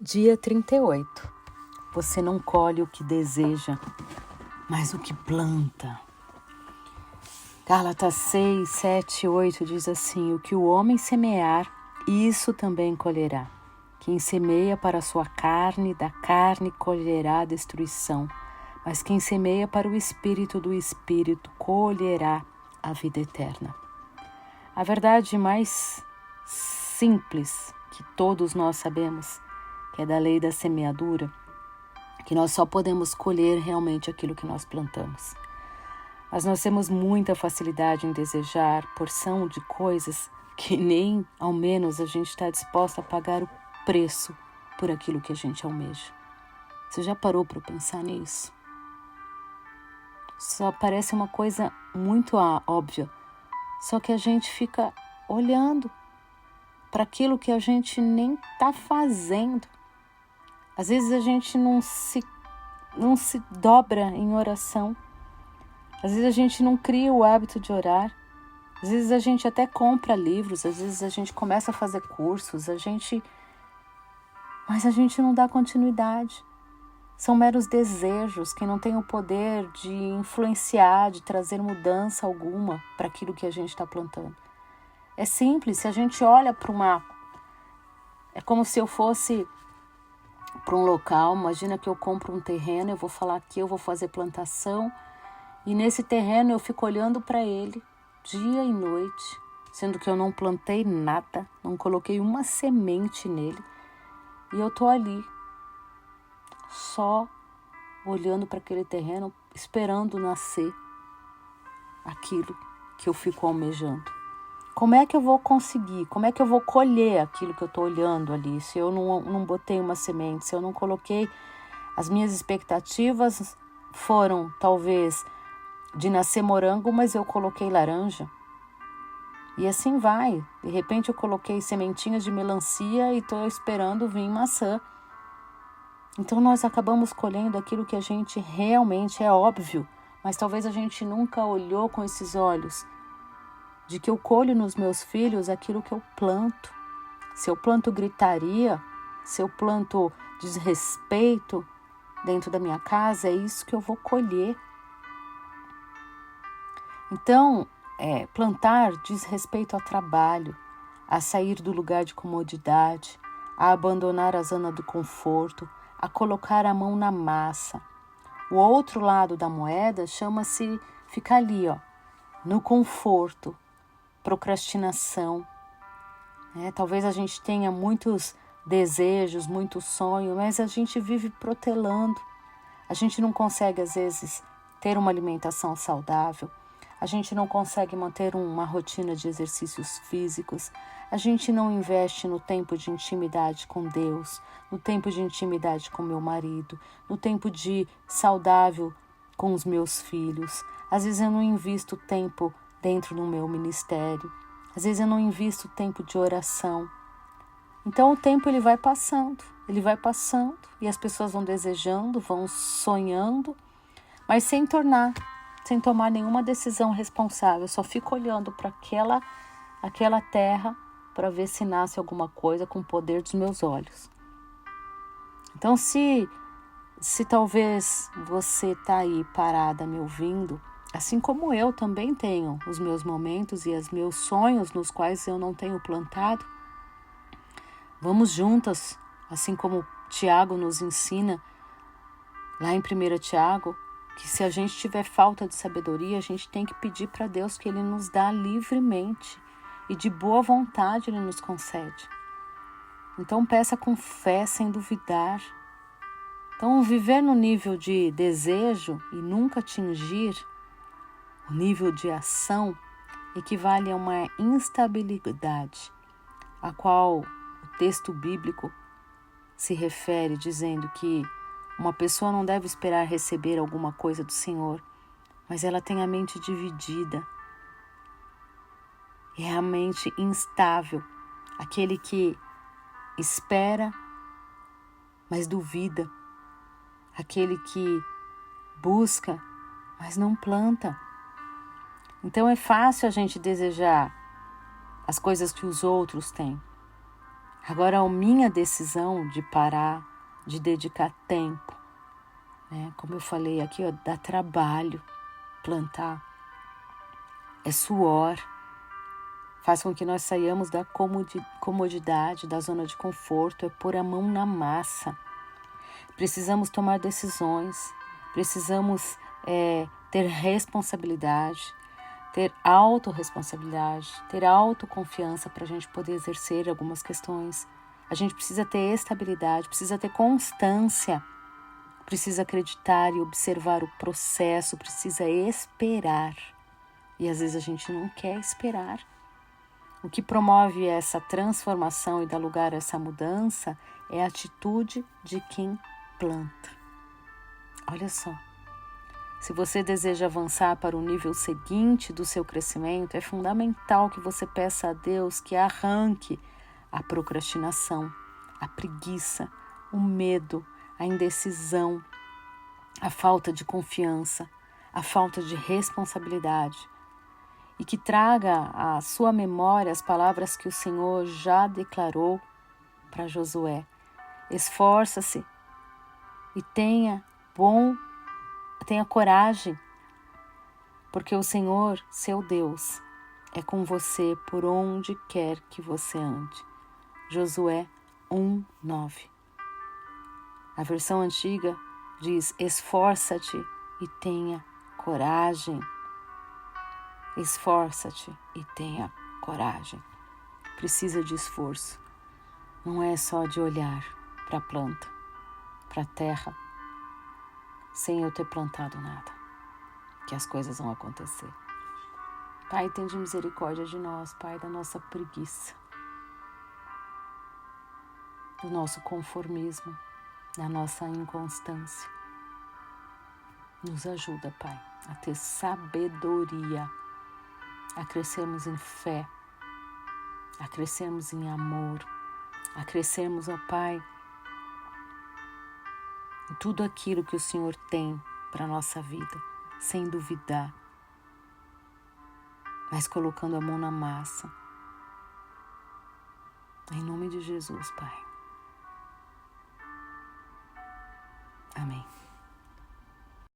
Dia 38. Você não colhe o que deseja, mas o que planta. Gálatas 6, 7, 8 diz assim: o que o homem semear, isso também colherá. Quem semeia para a sua carne, da carne colherá a destruição. Mas quem semeia para o Espírito, do Espírito colherá a vida eterna. A verdade mais simples que todos nós sabemos, que é da lei da semeadura, que nós só podemos colher realmente aquilo que nós plantamos. Mas nós temos muita facilidade em desejar porção de coisas que nem ao menos a gente está disposta a pagar o preço por aquilo que a gente almeja. Você já parou para pensar nisso? Só parece uma coisa muito óbvia, só que a gente fica olhando para aquilo que a gente nem está fazendo. Às vezes a gente não se dobra em oração. Às vezes a gente não cria o hábito de orar. Às vezes a gente até compra livros, às vezes a gente começa a fazer cursos, mas a gente não dá continuidade. São meros desejos que não têm o poder de influenciar, de trazer mudança alguma para aquilo que a gente está plantando. É simples, se a gente olha para é como se eu fosse para um local, imagina que eu compro um terreno, eu vou falar aqui, eu vou fazer plantação, e nesse terreno eu fico olhando para ele dia e noite, sendo que eu não plantei nada, não coloquei uma semente nele, e eu tô ali, só olhando para aquele terreno, esperando nascer aquilo que eu fico almejando. Como é que eu vou conseguir? Como é que eu vou colher aquilo que eu estou olhando ali? Se eu não botei uma semente, se eu não coloquei... As minhas expectativas foram, talvez, de nascer morango, mas eu coloquei laranja. E assim vai. De repente eu coloquei sementinhas de melancia e estou esperando vir maçã. Então nós acabamos colhendo aquilo que a gente realmente é óbvio, mas talvez a gente nunca olhou com esses olhos de que eu colho nos meus filhos aquilo que eu planto. Se eu planto gritaria, se eu planto desrespeito dentro da minha casa, é isso que eu vou colher. Então, plantar diz respeito ao trabalho, a sair do lugar de comodidade, a abandonar a zona do conforto, a colocar a mão na massa. O outro lado da moeda chama-se ficar ali, no conforto, procrastinação. Talvez a gente tenha muitos desejos, muitos sonhos, mas a gente vive protelando. A gente não consegue, às vezes, ter uma alimentação saudável. A gente não consegue manter uma rotina de exercícios físicos. A gente não investe no tempo de intimidade com Deus, no tempo de intimidade com meu marido, no tempo de saudável com os meus filhos. Às vezes eu não invisto tempo dentro do meu ministério. Às vezes eu não invisto tempo de oração. Então o tempo ele vai passando e as pessoas vão desejando, vão sonhando, mas sem tomar nenhuma decisão responsável. Eu só fico olhando para aquela terra para ver se nasce alguma coisa com o poder dos meus olhos. Então se talvez você está aí parada me ouvindo, assim como eu também tenho os meus momentos e os meus sonhos nos quais eu não tenho plantado, vamos juntas, assim como Tiago nos ensina, lá em 1 Tiago, que se a gente tiver falta de sabedoria, a gente tem que pedir para Deus que Ele nos dá livremente e de boa vontade Ele nos concede. Então peça com fé, sem duvidar. Então viver no nível de desejo e nunca atingir o nível de ação equivale a uma instabilidade, a qual o texto bíblico se refere dizendo que uma pessoa não deve esperar receber alguma coisa do Senhor, mas ela tem a mente dividida. É a mente instável, aquele que espera, mas duvida, aquele que busca, mas não planta. Então é fácil a gente desejar as coisas que os outros têm. Agora, a minha decisão de parar, de dedicar tempo, né? Como eu falei aqui, ó, dá trabalho plantar, é suor, faz com que nós saiamos da comodidade, da zona de conforto, é pôr a mão na massa. Precisamos tomar decisões, precisamos ter responsabilidade, ter autorresponsabilidade, ter autoconfiança para a gente poder exercer algumas questões. A gente precisa ter estabilidade, precisa ter constância, precisa acreditar e observar o processo, precisa esperar. E às vezes a gente não quer esperar. O que promove essa transformação e dá lugar a essa mudança é a atitude de quem planta. Olha só, se você deseja avançar para o nível seguinte do seu crescimento, é fundamental que você peça a Deus que arranque a procrastinação, a preguiça, o medo, a indecisão, a falta de confiança, a falta de responsabilidade, e que traga à sua memória as palavras que o Senhor já declarou para Josué. Esforça-se e tenha coragem, porque o Senhor, seu Deus, é com você por onde quer que você ande. Josué 1:9. A versão antiga diz: esforça-te e tenha coragem. Esforça-te e tenha coragem. Precisa de esforço. Não é só de olhar para a planta, para a terra, sem eu ter plantado nada, que as coisas vão acontecer. Pai, tende misericórdia de nós, Pai, da nossa preguiça, do nosso conformismo, da nossa inconstância. Nos ajuda, Pai, a ter sabedoria, a crescermos em fé, a crescermos em amor, a crescermos, ó Pai, em tudo aquilo que o Senhor tem para a nossa vida, sem duvidar, mas colocando a mão na massa. Em nome de Jesus, Pai. Amém.